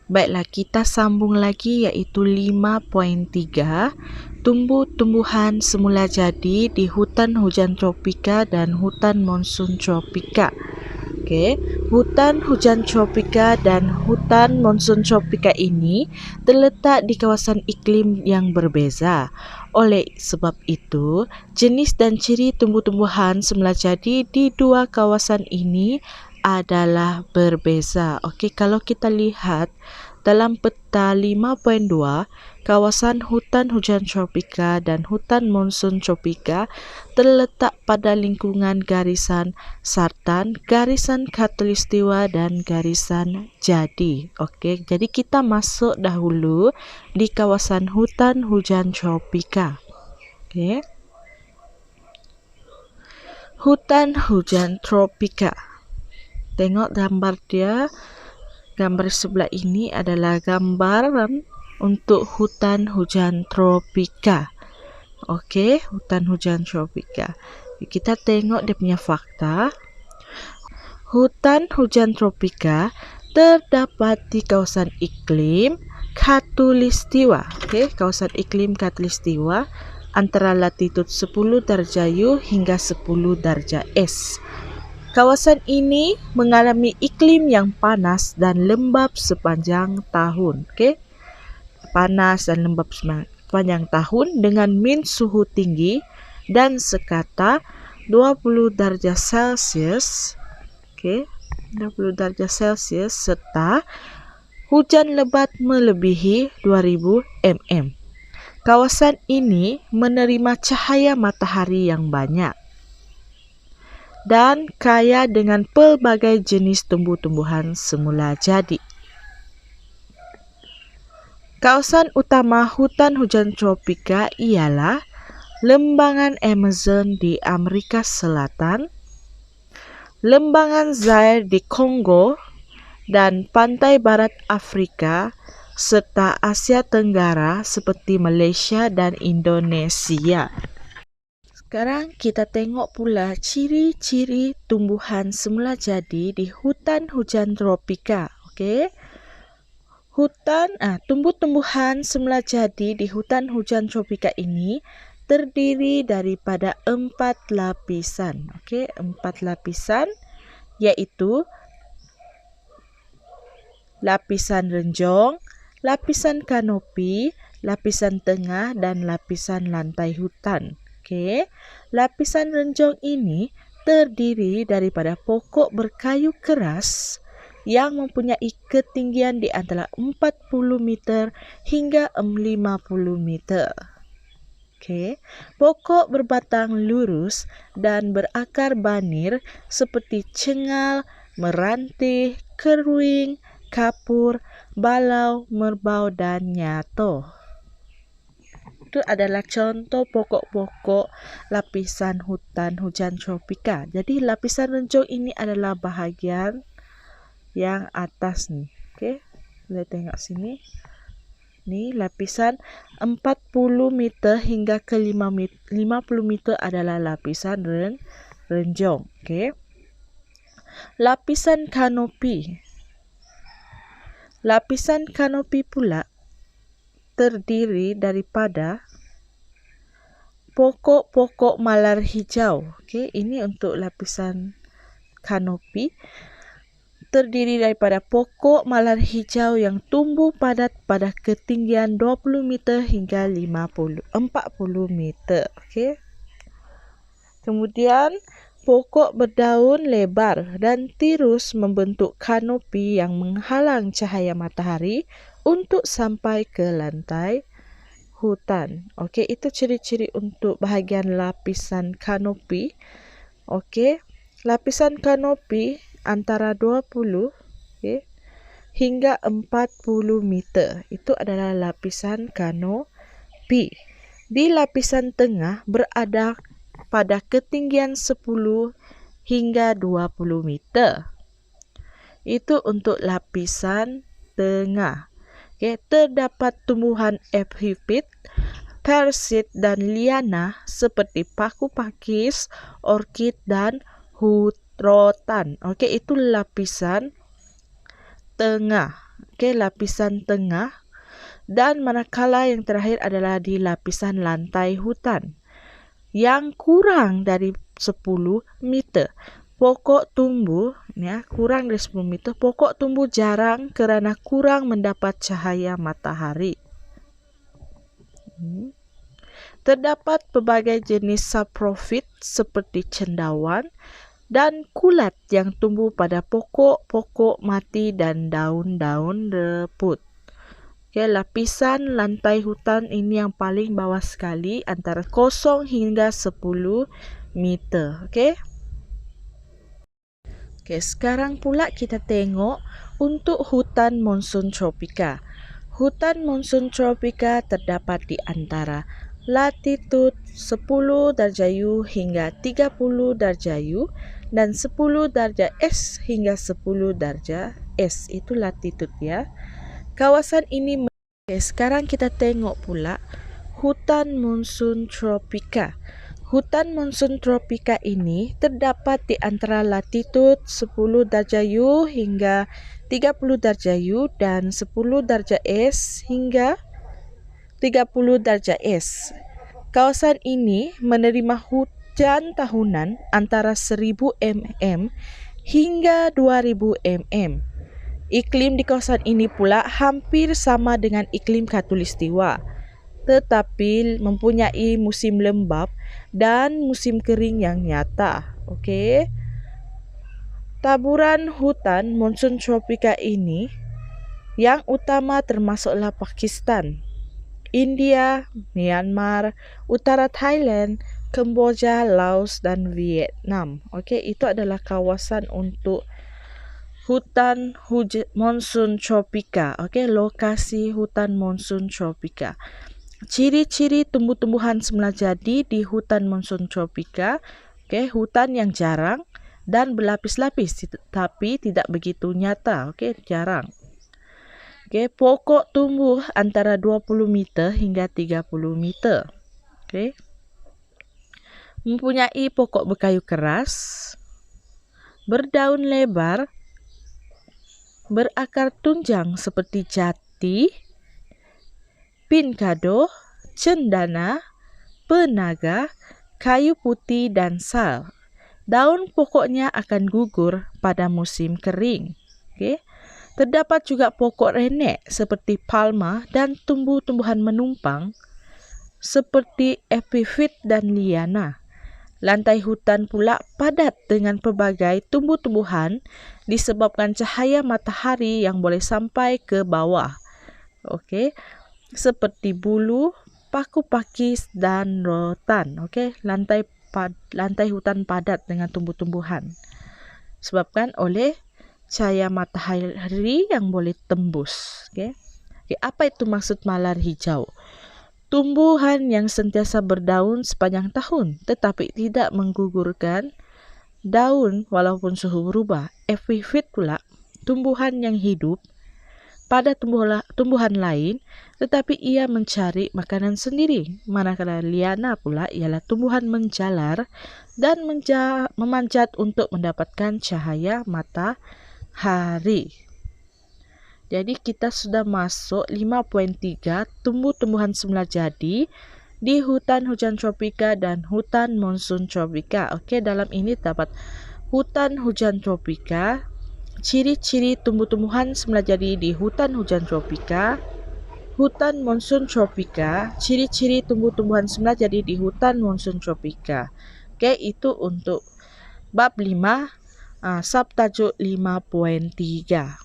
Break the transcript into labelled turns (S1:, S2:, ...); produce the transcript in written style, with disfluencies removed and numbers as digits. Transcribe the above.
S1: Baiklah, kita sambung lagi iaitu 5.3. Tumbuh-tumbuhan semula jadi di hutan hujan tropika dan hutan monsun tropika. Okey, hutan hujan tropika dan hutan monsun tropika ini terletak di kawasan iklim yang berbeza. Oleh sebab itu, jenis dan ciri tumbuh-tumbuhan semula jadi di dua kawasan ini adalah berbeza. Okey, kalau kita lihat dalam peta 5.2, kawasan hutan hujan tropika dan hutan monsun tropika terletak pada lingkungan garisan sartan, garisan khatulistiwa dan garisan jadi. Okey, jadi kita masuk dahulu di kawasan hutan hujan tropika. Okey. Hutan hujan tropika. Tengok gambar dia. Gambar sebelah ini adalah gambaran untuk hutan hujan tropika. Okey, hutan hujan tropika. Kita tengok dia punya fakta. Hutan hujan tropika terdapat di kawasan iklim khatulistiwa. Okey, kawasan iklim khatulistiwa antara latitud 10 darjah U hingga 10 darjah S. Kawasan ini mengalami iklim yang panas dan lembap sepanjang tahun. Okey. Panas dan lembap sepanjang tahun dengan min suhu tinggi dan sekata 20 darjah Celsius. Okey, 20 darjah Celsius serta hujan lebat melebihi 2000 mm. Kawasan ini menerima cahaya matahari yang banyak dan kaya dengan pelbagai jenis tumbuh-tumbuhan semula jadi. Kawasan utama hutan hujan tropika ialah lembangan Amazon di Amerika Selatan, lembangan Zaire di Kongo, dan pantai barat Afrika serta Asia Tenggara seperti Malaysia dan Indonesia. Sekarang kita tengok pula ciri-ciri tumbuhan semula jadi di hutan hujan tropika. Okey. Tumbuh-tumbuhan semula jadi di hutan hujan tropika ini terdiri daripada 4 lapisan. Okey, 4 lapisan iaitu lapisan renjong, lapisan kanopi, lapisan tengah dan lapisan lantai hutan. Okey, lapisan renjong ini terdiri daripada pokok berkayu keras yang mempunyai ketinggian di antara 40 meter hingga 50 meter. Okey, pokok berbatang lurus dan berakar banir seperti cengal, merantih, keruing, kapur, balau, merbau dan nyato. Itu adalah contoh pokok-pokok lapisan hutan hujan tropika. Jadi lapisan renjong ini adalah bahagian yang atas ni. Okey, boleh tengok sini. Ni lapisan 40 meter hingga ke 50 meter adalah lapisan renjong. Okey. Lapisan kanopi. Lapisan kanopi pula terdiri daripada pokok-pokok malar hijau. Okey, ini untuk lapisan kanopi. Terdiri daripada pokok malar hijau yang tumbuh padat pada ketinggian 20 meter hingga 40 meter. Okey. Kemudian pokok berdaun lebar dan tirus membentuk kanopi yang menghalang cahaya matahari untuk sampai ke lantai hutan. Okey, itu ciri-ciri untuk bahagian lapisan kanopi. Okey, lapisan kanopi antara 20 hingga 40 meter. Itu adalah lapisan kanopi. Di lapisan tengah berada pada ketinggian 10 hingga 20 meter. Itu untuk lapisan tengah. Okay, terdapat tumbuhan epifit, parasit dan liana seperti paku pakis, orkid dan hutrotan. Okey, itu lapisan tengah. lapisan tengah, dan manakala yang terakhir adalah di lapisan lantai hutan yang kurang dari 10 meter. Pokok tumbuh, kurang dari 10 meter. Pokok tumbuh jarang kerana kurang mendapat cahaya matahari. Terdapat pelbagai jenis saprofit seperti cendawan dan kulat yang tumbuh pada pokok-pokok mati dan daun-daun reput. Lapisan lantai hutan ini yang paling bawah sekali, antara 0 hingga 10 meter. Sekarang pula kita tengok untuk hutan monsun tropika. Hutan monsun tropika terdapat di antara latitud 10 darjah U hingga 30 darjah U dan 10 darjah S hingga 10 darjah S. Itu latitud ya. Kawasan ini. Sekarang kita tengok pula hutan monsun tropika. Hutan monsun tropika ini terdapat di antara latitud 10 darjah U hingga 30 darjah U dan 10 darjah S hingga 30 darjah S. Kawasan ini menerima hujan tahunan antara 1000 mm hingga 2000 mm. Iklim di kawasan ini pula hampir sama dengan iklim khatulistiwa, tetapi mempunyai musim lembap dan musim kering yang nyata. Taburan hutan monsun tropika ini yang utama termasuklah Pakistan, India, Myanmar, utara Thailand, Kemboja, Laos dan Vietnam. Itu adalah kawasan untuk hutan monsun tropika. Lokasi hutan monsun tropika. Ciri-ciri tumbuh-tumbuhan semula jadi di hutan monsun tropika. Hutan yang jarang dan berlapis-lapis, tapi tidak begitu nyata. Jarang. Pokok tumbuh antara 20 meter hingga 30 meter. Mempunyai pokok berkayu keras, berdaun lebar, berakar tunjang seperti jati, pinkado, cendana, penaga, kayu putih dan sal. Daun pokoknya akan gugur pada musim kering. Terdapat juga pokok renek seperti palma dan tumbuh-tumbuhan menumpang seperti epifit dan liana. Lantai hutan pula padat dengan pelbagai tumbuh-tumbuhan disebabkan cahaya matahari yang boleh sampai ke bawah. Seperti bulu, paku pakis dan rotan. Lantai hutan padat dengan tumbuh-tumbuhan sebabkan oleh cahaya matahari yang boleh tembus. Apa itu maksud malar hijau? Tumbuhan yang sentiasa berdaun sepanjang tahun tetapi tidak menggugurkan daun walaupun suhu berubah. Epifit pula tumbuhan yang hidup pada tumbuhan lain tetapi ia mencari makanan sendiri. Manakala liana pula ialah tumbuhan menjalar dan memanjat untuk mendapatkan cahaya matahari. Jadi kita sudah masuk 5.3 tumbuh-tumbuhan semula jadi di hutan hujan tropika dan hutan monsun tropika. Dalam ini terdapat hutan hujan tropika, ciri-ciri tumbuh-tumbuhan semula jadi di hutan hujan tropika, hutan monsun tropika, ciri-ciri tumbuh-tumbuhan semula jadi di hutan monsun tropika. Itu untuk bab 5, subtajuk 5.3.